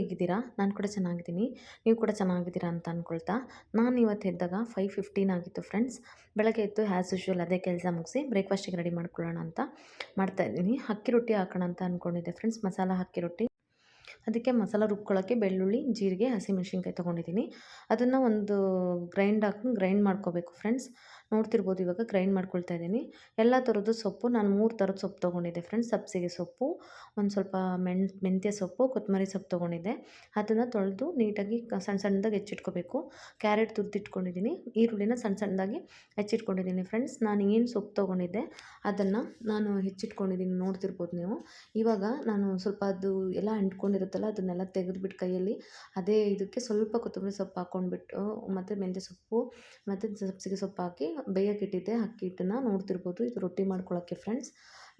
ಹೇಗಿದ್ದೀರಾ? ನಾನು ಕೂಡ ಚೆನ್ನಾಗಿದ್ದೀನಿ. ನೀವು ಕೂಡ ಚೆನ್ನಾಗಿದ್ದೀರಾ ಅಂತ ಅಂದ್ಕೊಳ್ತಾ, ನಾನು ಇವತ್ತು ಎದ್ದಾಗ 5:15 ಆಗಿತ್ತು ಫ್ರೆಂಡ್ಸ್. ಬೆಳಗ್ಗೆ ಎದ್ದು ಆ್ಯಸ್ ಯೂಶುವಲ್ ಅದೇ ಕೆಲಸ ಮುಗಿಸಿ ಬ್ರೇಕ್‌ಫಾಸ್ಟಿಗೆ ರೆಡಿ ಮಾಡ್ಕೊಳ್ಳೋಣ ಅಂತ ಮಾಡ್ತಾಯಿದ್ದೀನಿ. ಅಕ್ಕಿ ರೊಟ್ಟಿ ಹಾಕೋಣ ಅಂತ ಅಂದ್ಕೊಂಡಿದ್ದೆ ಫ್ರೆಂಡ್ಸ್, ಮಸಾಲ ಅಕ್ಕಿ ರೊಟ್ಟಿ. ಅದಕ್ಕೆ ಮಸಾಲ ರುಬ್ಕೊಳ್ಳೋಕ್ಕೆ ಬೆಳ್ಳುಳ್ಳಿ, ಜೀರಿಗೆ, ಹಸಿಮೆಣಸಿನ್ಕಾಯಿ ತೊಗೊಂಡಿದ್ದೀನಿ. ಅದನ್ನು ಒಂದು ಗ್ರೈಂಡ್ ಮಾಡ್ಕೋಬೇಕು ಫ್ರೆಂಡ್ಸ್. ನೋಡ್ತಿರ್ಬೋದು ಇವಾಗ ಗ್ರೈಂಡ್ ಮಾಡ್ಕೊಳ್ತಾ ಇದ್ದೀನಿ. ಎಲ್ಲ ಥರದ್ದು ಸೊಪ್ಪು ನಾನು 3 ಥರದ ಸೊಪ್ಪು ತೊಗೊಂಡಿದ್ದೆ ಫ್ರೆಂಡ್ಸ್. ಸಬ್ಬಸಿಗೆ ಸೊಪ್ಪು, ಒಂದು ಸ್ವಲ್ಪ ಮೆಂತ್ಯ ಸೊಪ್ಪು, ಕೊತ್ತಂಬರಿ ಸೊಪ್ಪು ತೊಗೊಂಡಿದ್ದೆ. ಅದನ್ನು ತೊಳೆದು ನೀಟಾಗಿ ಸಣ್ಣ ಸಣ್ಣದಾಗಿ ಹೆಚ್ಚಿಟ್ಕೋಬೇಕು. ಕ್ಯಾರೆಟ್ ತುರಿದಿಟ್ಕೊಂಡಿದ್ದೀನಿ. ಈರುಳ್ಳಿನ ಸಣ್ಣ ಸಣ್ಣದಾಗಿ ಹೆಚ್ಚಿಟ್ಕೊಂಡಿದ್ದೀನಿ ಫ್ರೆಂಡ್ಸ್. ನಾನು ಏನು ಸೊಪ್ಪು ತೊಗೊಂಡಿದ್ದೆ ಅದನ್ನು ನಾನು ಹೆಚ್ಚಿಟ್ಕೊಂಡಿದ್ದೀನಿ, ನೋಡ್ತಿರ್ಬೋದು ನೀವು. ಇವಾಗ ನಾನು ಸ್ವಲ್ಪ ಅದು ಎಲ್ಲ ಅಂಟ್ಕೊಂಡಿರುತ್ತಲ್ಲ ಅದನ್ನೆಲ್ಲ ತೆಗೆದುಬಿಟ್ಟು ಕೈಯಲ್ಲಿ ಅದೇ ಇದಕ್ಕೆ ಸ್ವಲ್ಪ ಕೊತ್ತಂಬರಿ ಸೊಪ್ಪು ಹಾಕ್ಕೊಂಡ್ಬಿಟ್ಟು ಮತ್ತು ಮೆಂತ್ಯ ಸೊಪ್ಪು ಮತ್ತು ಸಬ್ಬಸಿಗೆ ಸೊಪ್ಪು ಹಾಕಿ ಬೇಯೋಕ್ಕಿಟ್ಟಿದ್ದೆ ಅಕ್ಕಿ ಹಿಟ್ಟನ್ನು. ನೋಡ್ತಿರ್ಬೋದು ಇದು ರೊಟ್ಟಿ ಮಾಡ್ಕೊಳ್ಳೋಕ್ಕೆ ಫ್ರೆಂಡ್ಸ್.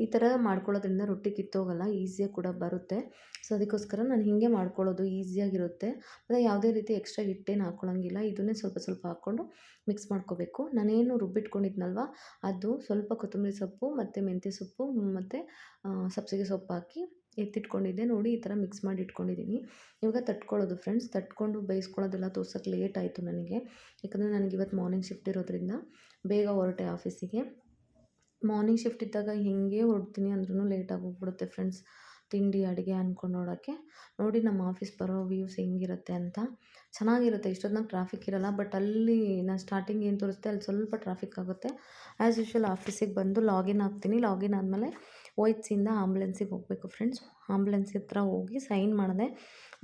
ಈ ಥರ ಮಾಡ್ಕೊಳ್ಳೋದ್ರಿಂದ ರೊಟ್ಟಿ ಕಿತ್ತೋಗಲ್ಲ, ಈಸಿಯಾಗಿ ಕೂಡ ಬರುತ್ತೆ. ಸೊ ಅದಕ್ಕೋಸ್ಕರ ನಾನು ಹೀಗೆ ಮಾಡ್ಕೊಳ್ಳೋದು, ಈಸಿಯಾಗಿರುತ್ತೆ. ಮತ್ತು ಯಾವುದೇ ರೀತಿ ಎಕ್ಸ್ಟ್ರಾ ಹಿಟ್ಟೇನು ಹಾಕ್ಕೊಳ್ಳೋಂಗಿಲ್ಲ. ಇದನ್ನೇ ಸ್ವಲ್ಪ ಸ್ವಲ್ಪ ಹಾಕ್ಕೊಂಡು ಮಿಕ್ಸ್ ಮಾಡ್ಕೋಬೇಕು. ನಾನೇನು ರುಬ್ಬಿಟ್ಕೊಂಡಿದ್ನಲ್ವ ಅದು ಸ್ವಲ್ಪ ಕೊತ್ತಂಬರಿ ಸೊಪ್ಪು ಮತ್ತು ಮೆಂತ್ಯ ಸೊಪ್ಪು ಮತ್ತು ಸಬ್ಬಸಿಗೆ ಸೊಪ್ಪು ಹಾಕಿ ಎತ್ತಿಟ್ಕೊಂಡಿದ್ದೆ. ನೋಡಿ ಈ ಥರ ಮಿಕ್ಸ್ ಮಾಡಿ ಇಟ್ಕೊಂಡಿದ್ದೀನಿ. ಇವಾಗ ತಟ್ಕೊಳ್ಳೋದು ಫ್ರೆಂಡ್ಸ್. ತಟ್ಕೊಂಡು ಬೇಯಿಸ್ಕೊಳ್ಳೋದೆಲ್ಲ ತೋರ್ಸೋಕ್ಕೆ ಲೇಟ್ ಆಯಿತು ನನಗೆ. ಯಾಕಂದರೆ ನನಗೆ ಇವತ್ತು ಮಾರ್ನಿಂಗ್ ಶಿಫ್ಟ್ ಇರೋದ್ರಿಂದ ಬೇಗ ಹೊರಟೆ ಆಫೀಸಿಗೆ. ಮಾರ್ನಿಂಗ್ ಶಿಫ್ಟ್ ಇದ್ದಾಗ ಹೆಂಗೆ ಹೊರಡ್ತೀನಿ ಅಂದ್ರೂ ಲೇಟಾಗಿ ಹೋಗ್ಬಿಡುತ್ತೆ ಫ್ರೆಂಡ್ಸ್. ತಿಂಡಿ ಅಡುಗೆ ಅಂದ್ಕೊಂಡು ನೋಡೋಕ್ಕೆ. ನೋಡಿ ನಮ್ಮ ಆಫೀಸ್ ಬರೋ ವ್ಯೂಸ್ ಹೆಂಗಿರುತ್ತೆ ಅಂತ. ಚೆನ್ನಾಗಿರುತ್ತೆ. ಇಷ್ಟೊತ್ತಿನಾಗ ಟ್ರಾಫಿಕ್ ಇರೋಲ್ಲ. ಬಟ್ ಅಲ್ಲಿ ನಾನು ಸ್ಟಾರ್ಟಿಂಗ್ ಏನು ತೋರಿಸ್ದೆ ಅಲ್ಲಿ ಸ್ವಲ್ಪ ಟ್ರಾಫಿಕ್ ಆಗುತ್ತೆ. ಆ್ಯಸ್ ಯೂಶುವಲ್ ಆಫೀಸಿಗೆ ಬಂದು ಲಾಗಿನ್ ಆಗ್ತೀನಿ. ಲಾಗಿನ್ ಆದಮೇಲೆ OHCಯಿಂದ ಆಂಬುಲೆನ್ಸಿಗೆ ಹೋಗಬೇಕು ಫ್ರೆಂಡ್ಸ್. ಆಂಬುಲೆನ್ಸ್ ಹತ್ರ ಹೋಗಿ ಸೈನ್ ಮಾಡಿದೆ.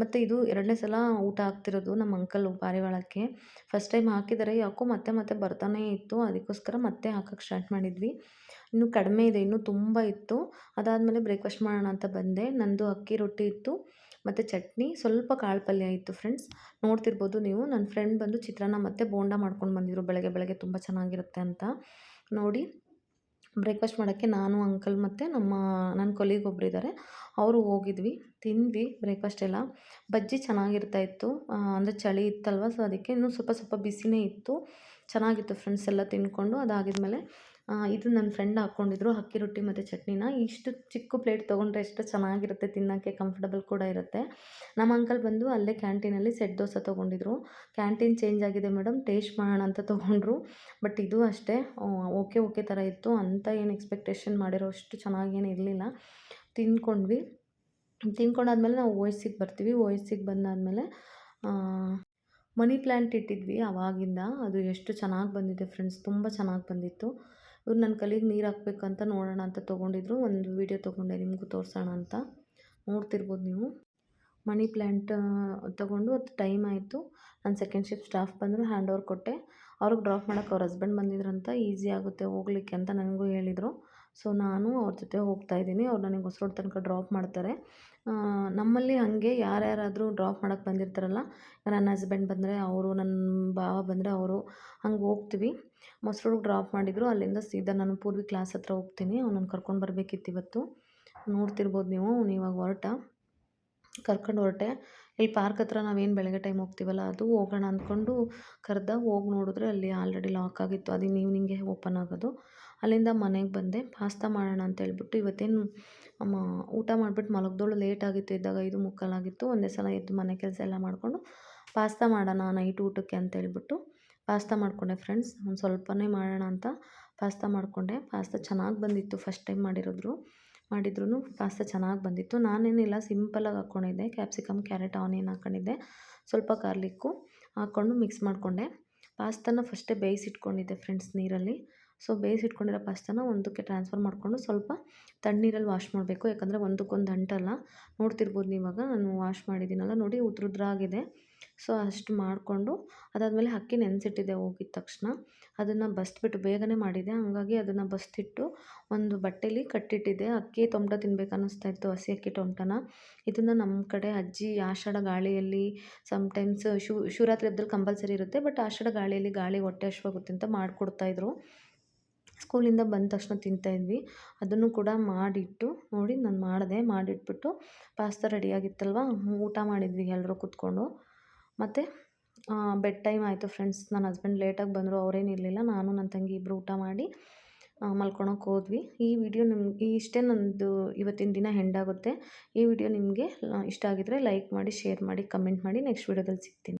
ಮತ್ತು ಇದು 2ನೇ ಸಲ ಊಟ ಹಾಕ್ತಿರೋದು ನಮ್ಮ ಅಂಕಲು ಪಾರಿವಾಳಕ್ಕೆ. ಫಸ್ಟ್ ಟೈಮ್ ಹಾಕಿದ್ದಾರೆ, ಯಾಕೋ ಮತ್ತೆ ಮತ್ತೆ ಬರ್ತಾನೇ ಇತ್ತು. ಅದಕ್ಕೋಸ್ಕರ ಮತ್ತೆ ಹಾಕೋಕ್ಕೆ ಸ್ಟಾರ್ಟ್ ಮಾಡಿದ್ವಿ. ಇನ್ನೂ ಕಡಿಮೆ ಇದೆ, ಇನ್ನೂ ತುಂಬ ಇತ್ತು. ಅದಾದಮೇಲೆ ಬ್ರೇಕ್‌ಫಾಸ್ಟ್ ಮಾಡೋಣ ಅಂತ ಬಂದೆ. ನಂದು ಅಕ್ಕಿ ರೊಟ್ಟಿ ಇತ್ತು ಮತ್ತು ಚಟ್ನಿ, ಸ್ವಲ್ಪ ಕಾಳು ಪಲ್ಯ ಇತ್ತು ಫ್ರೆಂಡ್ಸ್. ನೋಡ್ತಿರ್ಬೋದು ನೀವು. ನನ್ನ ಫ್ರೆಂಡ್ ಬಂದು ಚಿತ್ರಾನ್ನ ಮತ್ತು ಬೋಂಡ ಮಾಡ್ಕೊಂಡು ಬಂದಿದ್ರು ಬೆಳಗ್ಗೆ ಬೆಳಗ್ಗೆ, ತುಂಬ ಚೆನ್ನಾಗಿರುತ್ತೆ ಅಂತ. ನೋಡಿ ಬ್ರೇಕ್‌ಫಾಸ್ಟ್ ಮಾಡೋಕ್ಕೆ ನಾನು, ಅಂಕಲ್ ಮತ್ತು ನನ್ನ ಕೊಲೀಗ್ ಒಬ್ಬರಿದ್ದಾರೆ, ಅವರು ಹೋಗಿದ್ವಿ. ತಿಂದ್ವಿ ಬ್ರೇಕ್‌ಫಾಸ್ಟ್ ಎಲ್ಲ. ಬಜ್ಜಿ ಚೆನ್ನಾಗಿರ್ತಾಯಿತ್ತು. ಅಂದರೆ ಚಳಿ ಇತ್ತಲ್ವ, ಸೊ ಅದಕ್ಕೆ ಇನ್ನೂ ಸ್ವಲ್ಪ ಸ್ವಲ್ಪ ಬಿಸಿನೇ ಇತ್ತು. ಚೆನ್ನಾಗಿತ್ತು ಫ್ರೆಂಡ್ಸ್ ಎಲ್ಲ ತಿಂದ್ಕೊಂಡು. ಅದಾಗಿದ್ಮೇಲೆ ಇದು ನನ್ನ ಫ್ರೆಂಡ್ ಹಾಕ್ಕೊಂಡಿದ್ರು ಅಕ್ಕಿ ರೊಟ್ಟಿ ಮತ್ತು ಚಟ್ನಿನ. ಇಷ್ಟು ಚಿಕ್ಕ ಪ್ಲೇಟ್ ತೊಗೊಂಡ್ರೆ ಎಷ್ಟು ಚೆನ್ನಾಗಿರುತ್ತೆ ತಿನ್ನೋಕ್ಕೆ, ಕಂಫರ್ಟಬಲ್ ಕೂಡ ಇರುತ್ತೆ. ನಮ್ಮ ಅಂಕಲ್ ಬಂದು ಅಲ್ಲೇ ಕ್ಯಾಂಟೀನಲ್ಲಿ ಸೆಟ್ ದೋಸೆ ತೊಗೊಂಡಿದ್ರು. ಕ್ಯಾಂಟೀನ್ ಚೇಂಜ್ ಆಗಿದೆ ಮೇಡಮ್, ಟೇಸ್ಟ್ ಮಾಡೋಣ ಅಂತ ತೊಗೊಂಡ್ರು. ಬಟ್ ಇದು ಅಷ್ಟೇ ಓಕೆ ಥರ ಇತ್ತು. ಅಂತ ಏನು ಎಕ್ಸ್ಪೆಕ್ಟೇಷನ್ ಮಾಡಿರೋ ಅಷ್ಟು ಚೆನ್ನಾಗೇನು ಇರಲಿಲ್ಲ. ತಿಂದ್ಕೊಂಡ್ವಿ. ತಿಂದ್ಕೊಂಡಾದ್ಮೇಲೆ ನಾವು OHCಗೆ ಬರ್ತೀವಿ. OHCಗೆ ಬಂದಾದಮೇಲೆ ಮನಿ ಪ್ಲ್ಯಾಂಟ್ ಇಟ್ಟಿದ್ವಿ ಆವಾಗಿಂದ. ಅದು ಎಷ್ಟು ಚೆನ್ನಾಗಿ ಬಂದಿದೆ ಫ್ರೆಂಡ್ಸ್, ತುಂಬ ಚೆನ್ನಾಗಿ ಬಂದಿತ್ತು. ಇವ್ರು ನನ್ನ ಕಲಿಗೆ ನೀರು ಹಾಕ್ಬೇಕಂತ ನೋಡೋಣ ಅಂತ ತೊಗೊಂಡಿದ್ರು. ಒಂದು ವೀಡಿಯೋ ತೊಗೊಂಡೆ ನಿಮಗೂ ತೋರಿಸೋಣ ಅಂತ. ನೋಡ್ತಿರ್ಬೋದು ನೀವು. ಮನಿ ಪ್ಲ್ಯಾಂಟ್ ತೊಗೊಂಡು ಅದು ಟೈಮ್ ಆಯಿತು. ನನ್ನ ಸೆಕೆಂಡ್ ಶಿಫ್ಟ್ ಸ್ಟಾಫ್ ಬಂದರು, ಹ್ಯಾಂಡ್ ಓವರ್ ಕೊಟ್ಟೆ. ಅವ್ರಿಗೆ ಡ್ರಾಪ್ ಮಾಡೋಕ್ಕೆ ಅವ್ರ ಹಸ್ಬೆಂಡ್ ಬಂದಿದ್ರಂತ. ಈಸಿ ಆಗುತ್ತೆ ಹೋಗ್ಲಿಕ್ಕೆ ಅಂತ ನನಗೂ ಹೇಳಿದರು. ಸೊ ನಾನು ಅವ್ರ ಜೊತೆ ಹೋಗ್ತಾಯಿದ್ದೀನಿ. ಅವ್ರು ನನಗೆ ಹೊಸರೋಡ್ ತನಕ ಡ್ರಾಪ್ ಮಾಡ್ತಾರೆ. ನಮ್ಮಲ್ಲಿ ಹಾಗೆ ಯಾರ್ಯಾರಾದರೂ ಡ್ರಾಪ್ ಮಾಡೋಕ್ಕೆ ಬಂದಿರ್ತಾರಲ್ಲ, ನನ್ನ ಹಸ್ಬೆಂಡ್ ಬಂದರೆ ಅವರು, ನನ್ನ ಭಾವ ಬಂದರೆ ಅವರು, ಹಂಗೆ ಹೋಗ್ತೀವಿ. ಮೊಸರೊಡಿಗೆ ಡ್ರಾಪ್ ಮಾಡಿದರು. ಅಲ್ಲಿಂದ ಸೀದಾ ನಾನು ಪೂರ್ವಿ ಕ್ಲಾಸ್ ಹತ್ರ ಹೋಗ್ತೀನಿ. ಅವ್ನನ್ನ ಕರ್ಕೊಂಡು ಬರಬೇಕಿತ್ತು ಇವತ್ತು. ನೋಡ್ತಿರ್ಬೋದು ನೀವು. ಇವಾಗ ಕರ್ಕೊಂಡು ಹೊರಟೆ. ಇಲ್ಲಿ ಪಾರ್ಕ್ ಹತ್ರ ನಾವೇನು ಬೆಳಗ್ಗೆ ಟೈಮ್ ಹೋಗ್ತೀವಲ್ಲ ಅದು ಹೋಗೋಣ ಅಂದ್ಕೊಂಡು ಕರೆದ. ಹೋಗಿ ನೋಡಿದ್ರೆ ಅಲ್ಲಿ ಆಲ್ರೆಡಿ ಲಾಕ್ ಆಗಿತ್ತು. ಅದು ಈವ್ನಿಂಗೆ ಓಪನ್ ಆಗೋದು. ಅಲ್ಲಿಂದ ಮನೆಗೆ ಬಂದೆ. ಪಾಸ್ತಾ ಮಾಡೋಣ ಅಂತ ಹೇಳ್ಬಿಟ್ಟು ಇವತ್ತೇನು ಊಟ ಮಾಡಿಬಿಟ್ಟು ಮಲಗ್ದೋಳು ಲೇಟ್ ಆಗಿತ್ತು. ಇದ್ದಾಗ 5:45 ಆಗಿತ್ತು. ಒಂದೇ ಸಲ ಎದ್ದು ಮನೆ ಕೆಲಸ ಎಲ್ಲ ಮಾಡಿಕೊಂಡು ಪಾಸ್ತಾ ಮಾಡೋಣ ನೈಟ್ ಊಟಕ್ಕೆ ಅಂತ ಹೇಳ್ಬಿಟ್ಟು ಪಾಸ್ತಾ ಮಾಡಿಕೊಂಡೆ ಫ್ರೆಂಡ್ಸ್. ಒಂದು ಸ್ವಲ್ಪನೇ ಮಾಡೋಣ ಅಂತ ಪಾಸ್ತಾ ಮಾಡಿಕೊಂಡೆ. ಪಾಸ್ತಾ ಚೆನ್ನಾಗಿ ಬಂದಿತ್ತು. ಫಸ್ಟ್ ಟೈಮ್ ಮಾಡಿದ್ರು ಪಾಸ್ತಾ ಚೆನ್ನಾಗಿ ಬಂದಿತ್ತು. ನಾನೇನಿಲ್ಲ, ಸಿಂಪಲಾಗಿ ಹಾಕ್ಕೊಂಡಿದ್ದೆ. ಕ್ಯಾಪ್ಸಿಕಮ್, ಕ್ಯಾರೆಟ್, ಆನಿಯನ್ ಹಾಕ್ಕೊಂಡಿದ್ದೆ. ಸ್ವಲ್ಪ ಗಾರ್ಲಿಕ್ಕು ಹಾಕ್ಕೊಂಡು ಮಿಕ್ಸ್ ಮಾಡಿಕೊಂಡೆ. ಪಾಸ್ತಾನ ಫಸ್ಟೇ ಬೇಯಿಸಿಟ್ಕೊಂಡಿದ್ದೆ ಫ್ರೆಂಡ್ಸ್ ನೀರಲ್ಲಿ. ಸೊ ಬೇಯಿಸಿಟ್ಕೊಂಡಿರೋ ಪಾಸ್ತಾನ ಒಂದಕ್ಕೆ ಟ್ರಾನ್ಸ್ಫರ್ ಮಾಡಿಕೊಂಡು ಸ್ವಲ್ಪ ತಣ್ಣೀರಲ್ಲಿ ವಾಶ್ ಮಾಡಬೇಕು. ಯಾಕಂದರೆ ಒಂದಕ್ಕೊಂದು ಅಂಟಲ್ಲ. ನೋಡ್ತಿರ್ಬೋದು ನೀವಾಗ ನಾನು ವಾಶ್ ಮಾಡಿದ್ದೀನಲ್ಲ, ನೋಡಿ ಉದ್ರುದ್ರಾಗಿದೆ. ಸೊ ಅಷ್ಟು ಮಾಡಿಕೊಂಡು ಅದಾದಮೇಲೆ ಅಕ್ಕಿ ನೆನೆಸಿಟ್ಟಿದ್ದೆ ಹೋಗಿದ ತಕ್ಷಣ. ಅದನ್ನು ಬಸ್ಬಿಟ್ಟು ಬೇಗನೆ ಮಾಡಿದ್ದೆ, ಹಾಗಾಗಿ ಅದನ್ನು ಬಸ್ತಿಟ್ಟು ಒಂದು ಬಟ್ಟೆಲಿ ಕಟ್ಟಿಟ್ಟಿದ್ದೆ. ಅಕ್ಕಿ ಟೊಮ್ಟೊ ತಿನ್ಬೇಕು ಅನ್ನಿಸ್ತಾ ಇತ್ತು, ಹಸಿ ಅಕ್ಕಿ ಟೊಮ್ಟೊನ. ಇದನ್ನು ನಮ್ಮ ಕಡೆ ಅಜ್ಜಿ ಆಷಾಢ ಗಾಳಿಯಲ್ಲಿ ಸಮ್ಟೈಮ್ಸ್ ಶಿವರಾತ್ರಿ ಹಬ್ಬದಲ್ಲಿ ಕಂಪಲ್ಸರಿ ಇರುತ್ತೆ. ಬಟ್ ಆಷಾಢ ಗಾಳಿಯಲ್ಲಿ ಗಾಳಿ ಹೊಟ್ಟೆ ಹಶ್ವಾಗುತ್ತೆ ಅಂತ ಮಾಡಿಕೊಡ್ತಾಯಿದ್ರು. ಸ್ಕೂಲಿಂದ ಬಂದ ತಕ್ಷಣ ತಿಂತಾಯಿದ್ವಿ. ಅದನ್ನು ಕೂಡ ಮಾಡಿಟ್ಟು ನೋಡಿ ನಾನು ಮಾಡಿಟ್ಬಿಟ್ಟು ಪಾಸ್ತಾ ರೆಡಿಯಾಗಿತ್ತಲ್ವ, ಊಟ ಮಾಡಿದ್ವಿ ಎಲ್ಲರೂ ಕೂತ್ಕೊಂಡು. ಮತ್ತು ಬೆಡ್ ಟೈಮ್ ಆಯಿತು ಫ್ರೆಂಡ್ಸ್. ನನ್ನ ಹಸ್ಬೆಂಡ್ ಲೇಟಾಗಿ ಬಂದರು, ಅವರೇನು ಇರಲಿಲ್ಲ. ನಾನು ನನ್ನ ತಂಗಿ ಇಬ್ಬರು ಊಟ ಮಾಡಿ ಮಲ್ಕೊಳಕ್ಕೆ ಹೋದ್ವಿ. ಈ ವಿಡಿಯೋ ನಿಮ್ಗೆ ಇಷ್ಟೇ ನಂದು ಇವತ್ತಿನ ದಿನ ಎಂಡ್ ಆಗುತ್ತೆ. ಈ ವಿಡಿಯೋ ನಿಮಗೆ ಇಷ್ಟ ಆಗಿದ್ರೆ ಲೈಕ್ ಮಾಡಿ, ಶೇರ್ ಮಾಡಿ, ಕಮೆಂಟ್ ಮಾಡಿ. ನೆಕ್ಸ್ಟ್ ವಿಡಿಯೋದಲ್ಲಿ ಸಿಗ್ತೀನಿ.